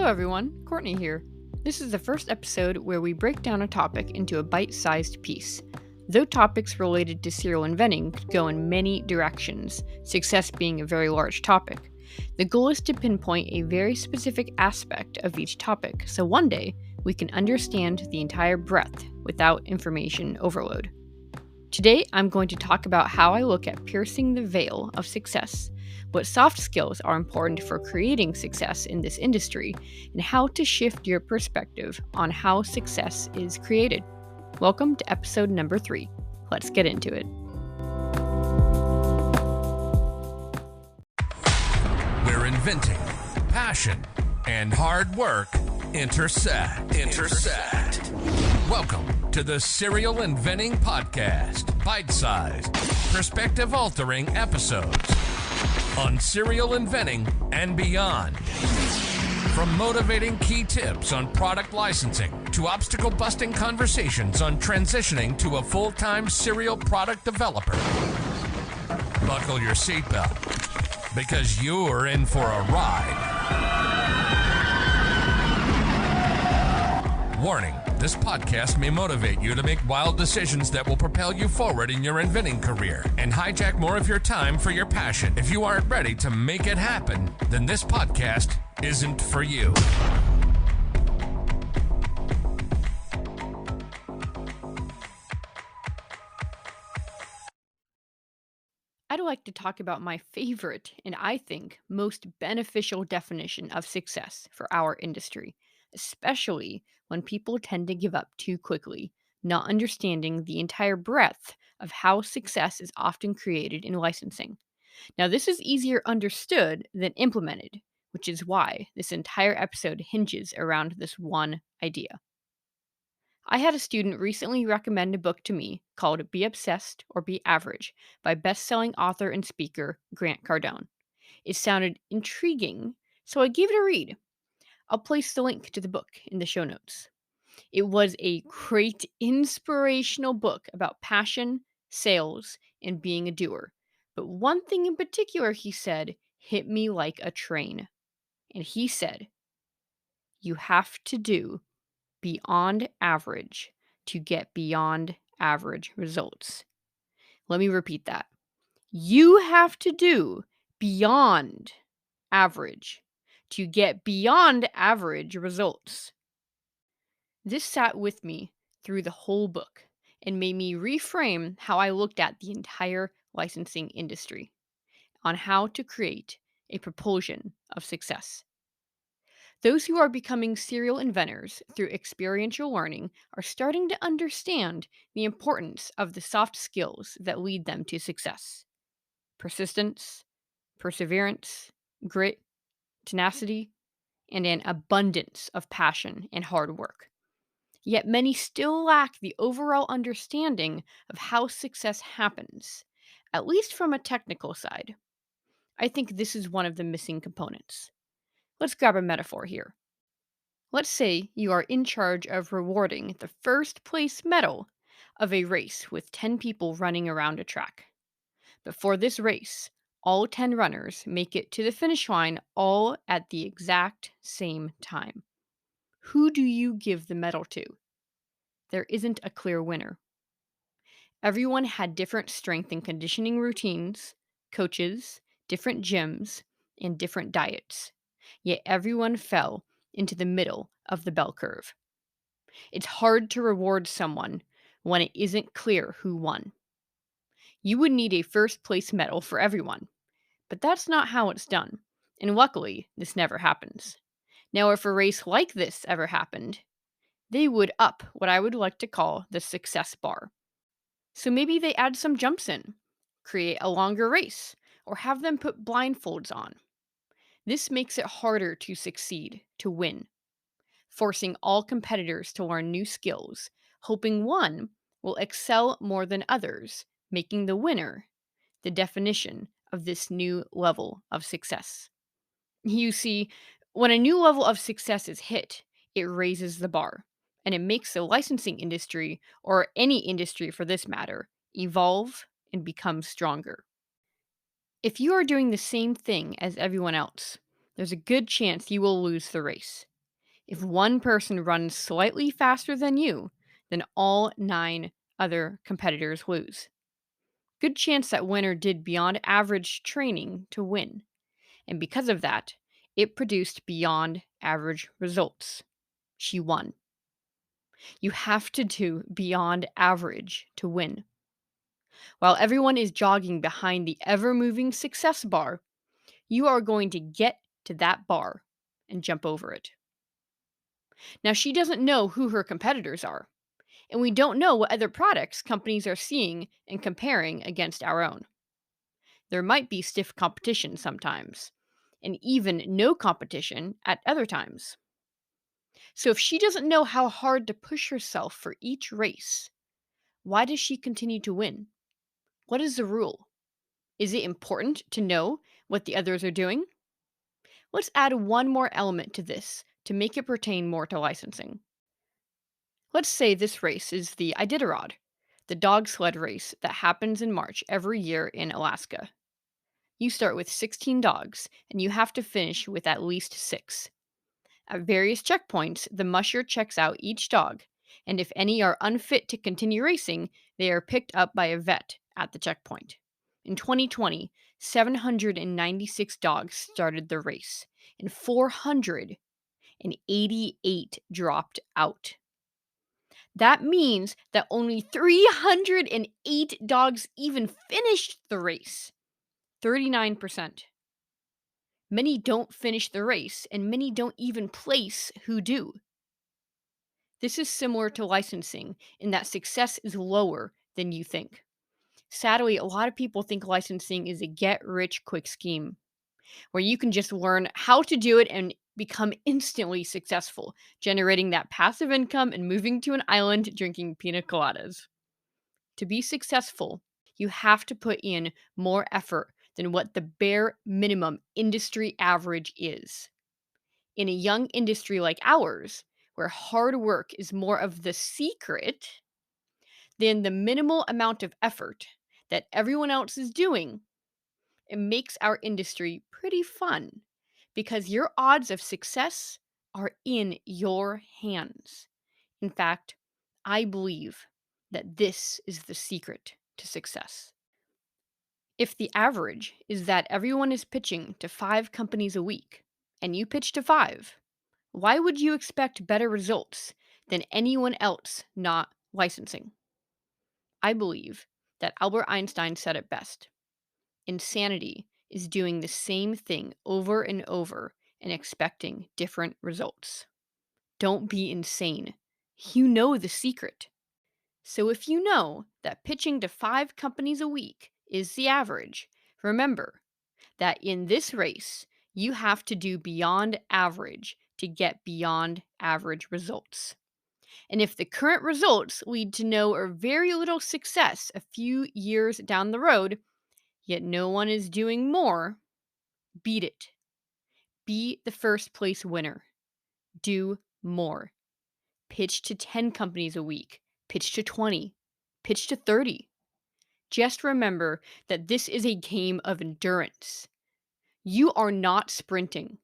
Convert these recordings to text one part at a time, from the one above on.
Hello everyone, Courtney here. This is the first episode where we break down a topic into a bite-sized piece. Though topics related to serial inventing could go in many directions, success being a very large topic, the goal is to pinpoint a very specific aspect of each topic so one day we can understand the entire breadth without information overload. Today, I'm going to talk about how I look at piercing the veil of success, what soft skills are important for creating success in this industry, and how to shift your perspective on how success is created. Welcome to episode number 3. Let's get into it. Where inventing, passion, and hard work intersect. Welcome to the Serial Inventing Podcast, bite-sized, perspective-altering episodes on serial inventing and beyond. From motivating key tips on product licensing to obstacle-busting conversations on transitioning to a full-time serial product developer. Buckle your seatbelt, because you're in for a ride. Warning, this podcast may motivate you to make wild decisions that will propel you forward in your inventing career and hijack more of your time for your passion. If you aren't ready to make it happen, then this podcast isn't for you. I'd like to talk about my favorite and I think most beneficial definition of success for our industry, especially when people tend to give up too quickly, not understanding the entire breadth of how success is often created in licensing. Now, this is easier understood than implemented, which is why this entire episode hinges around this one idea. I had a student recently recommend a book to me called Be Obsessed or Be Average by best-selling author and speaker Grant Cardone. It sounded intriguing, so I gave it a read. I'll place the link to the book in the show notes. It was a great inspirational book about passion, sales, and being a doer. But one thing in particular he said hit me like a train. And he said, you have to do beyond average to get beyond average results. Let me repeat that. You have to do beyond average to get beyond average results. This sat with me through the whole book and made me reframe how I looked at the entire licensing industry on how to create a propulsion of success. Those who are becoming serial inventors through experiential learning are starting to understand the importance of the soft skills that lead them to success: persistence, perseverance, grit, tenacity, and an abundance of passion and hard work. Yet many still lack the overall understanding of how success happens, at least from a technical side. I think this is one of the missing components. Let's grab a metaphor here. Let's say you are in charge of rewarding the first place medal of a race with 10 people running around a track. Before this race, all 10 runners make it to the finish line all at the exact same time. Who do you give the medal to? There isn't a clear winner. Everyone had different strength and conditioning routines, coaches, different gyms, and different diets. Yet everyone fell into the middle of the bell curve. It's hard to reward someone when it isn't clear who won. You would need a first place medal for everyone, but that's not how it's done, and luckily, this never happens. Now, if a race like this ever happened, they would up what I would like to call the success bar. So maybe they add some jumps in, create a longer race, or have them put blindfolds on. This makes it harder to succeed, to win, forcing all competitors to learn new skills, hoping one will excel more than others, making the winner the definition of this new level of success. You see, when a new level of success is hit, it raises the bar, and it makes the licensing industry, or any industry for this matter, evolve and become stronger. If you are doing the same thing as everyone else, there's a good chance you will lose the race. If one person runs slightly faster than you, then all 9 other competitors lose. Good chance that winner did beyond average training to win. And because of that, it produced beyond average results. She won. You have to do beyond average to win. While everyone is jogging behind the ever moving success bar, you are going to get to that bar and jump over it. Now, she doesn't know who her competitors are, and we don't know what other products companies are seeing and comparing against our own. There might be stiff competition sometimes, and even no competition at other times. So, if she doesn't know how hard to push herself for each race, why does she continue to win? What is the rule? Is it important to know what the others are doing? Let's add one more element to this to make it pertain more to licensing. Let's say this race is the Iditarod, the dog sled race that happens in March every year in Alaska. You start with 16 dogs, and you have to finish with at least 6. At various checkpoints, the musher checks out each dog, and if any are unfit to continue racing, they are picked up by a vet at the checkpoint. In 2020, 796 dogs started the race, and 488 dropped out. That means that only 308 dogs even finished the race. 39%. Many don't finish the race, and many don't even place who do. This is similar to licensing in that success is lower than you think. Sadly, a lot of people think licensing is a get rich quick scheme where you can just learn how to do it and become instantly successful, generating that passive income and moving to an island drinking pina coladas. To be successful, you have to put in more effort than what the bare minimum industry average is. In a young industry like ours, where hard work is more of the secret than the minimal amount of effort that everyone else is doing, it makes our industry pretty fun because your odds of success are in your hands. In fact, I believe that this is the secret to success. If the average is that everyone is pitching to 5 companies a week and you pitch to 5, why would you expect better results than anyone else not licensing? I believe that Albert Einstein said it best. Insanity is doing the same thing over and over and expecting different results. Don't be insane. You know the secret. So if you know that pitching to 5 companies a week is the average, remember that in this race, you have to do beyond average to get beyond average results. And if the current results lead to no or very little success a few years down the road, yet no one is doing more, beat it. Be the first place winner. Do more. Pitch to 10 companies a week. Pitch to 20. Pitch to 30. Just remember that this is a game of endurance. You are not sprinting,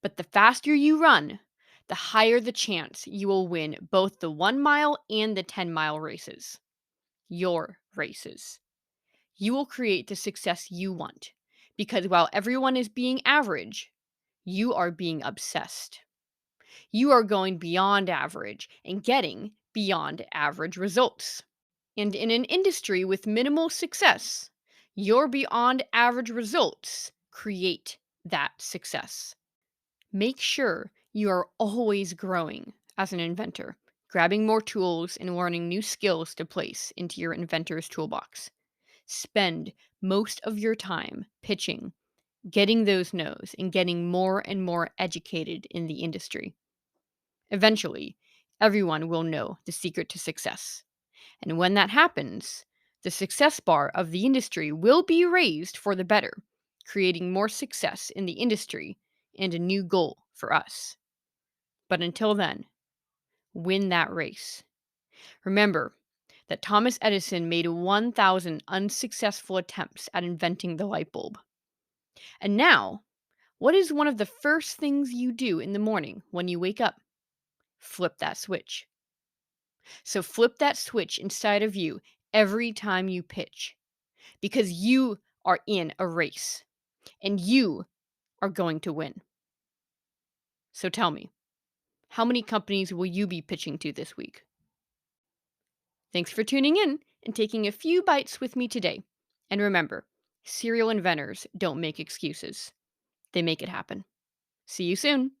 but the faster you run, the higher the chance you will win both the 1 mile and the 10-mile races. Your races. You will create the success you want because while everyone is being average, you are being obsessed. You are going beyond average and getting beyond average results. And in an industry with minimal success, your beyond average results create that success. Make sure you are always growing as an inventor, grabbing more tools and learning new skills to place into your inventor's toolbox. Spend most of your time pitching, getting those no's, and getting more and more educated in the industry. Eventually, everyone will know the secret to success. And when that happens, the success bar of the industry will be raised for the better, creating more success in the industry and a new goal for us. But until then, win that race. Remember that Thomas Edison made 1,000 unsuccessful attempts at inventing the light bulb. And now, what is one of the first things you do in the morning when you wake up? flip that switch. So flip that switch inside of you every time you pitch because you are in a race and you are going to win. So tell me, how many companies will you be pitching to this week? Thanks for tuning in and taking a few bites with me today. And remember, serial inventors don't make excuses, they make it happen. See you soon.